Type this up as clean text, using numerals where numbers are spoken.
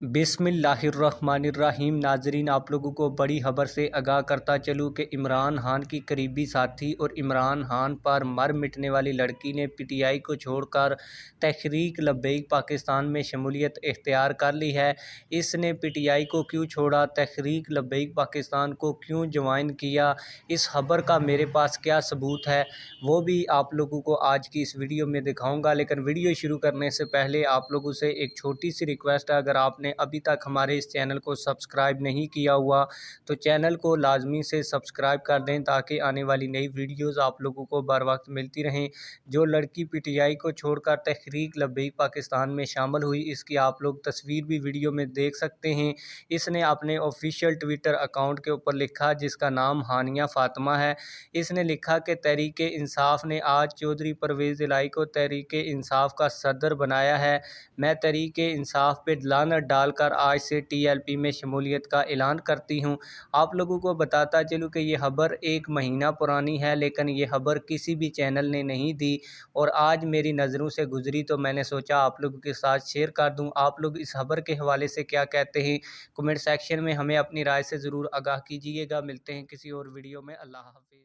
बिस्मिल्लाहिर्रहमानिर्रहीम। नाजरीन, आप लोगों को बड़ी खबर से आगाह करता चलूँ कि इमरान खान की करीबी साथी और इमरान खान पर मर मिटने वाली लड़की ने पीटीआई को छोड़कर तहरीक लब्बैक पाकिस्तान में शमूलियत इख्तियार कर ली है। इसने पीटीआई को क्यों छोड़ा, तहरीक लब्बैक पाकिस्तान को क्यों ज्वाइन किया, इस खबर का मेरे पास क्या सबूत है, वो भी आप लोगों को आज की इस वीडियो में दिखाऊंगा। लेकिन वीडियो शुरू करने से पहले आप लोगों से एक छोटी सी रिक्वेस्ट है, अगर आपने अभी तक हमारे इस चैनल को सब्सक्राइब नहीं किया हुआ तो चैनल को लाजमी से सब्सक्राइब कर दें ताकि आने वाली नई वीडियोस आप लोगों को बर वक्त मिलती रहें। जो लड़की पीटीआई को छोड़कर तहरीक लब्बैक पाकिस्तान में शामिल हुई, इसकी आप लोग तस्वीर भी वीडियो में देख सकते हैं। इसने अपने ऑफिशियल ट्विटर अकाउंट के ऊपर लिखा, जिसका नाम हानिया फातिमा है। इसने लिखा कि तहरीक इंसाफ ने आज चौधरी परवेज़ इलाही को तहरीक इंसाफ का सदर बनाया है। मैं तहरीक इंसाफ पे लानत डालकर आज से टीएलपी में शमूलियत का ऐलान करती हूँ। आप लोगों को बताता चलूँ कि ये खबर 1 महीना पुरानी है, लेकिन ये खबर किसी भी चैनल ने नहीं दी और आज मेरी नज़रों से गुजरी तो मैंने सोचा आप लोगों के साथ शेयर कर दूँ। आप लोग इस खबर के हवाले से क्या कहते हैं, कमेंट सेक्शन में हमें अपनी राय से ज़रूर आगाह कीजिएगा। मिलते हैं किसी और वीडियो में। अल्लाह हाफिज़।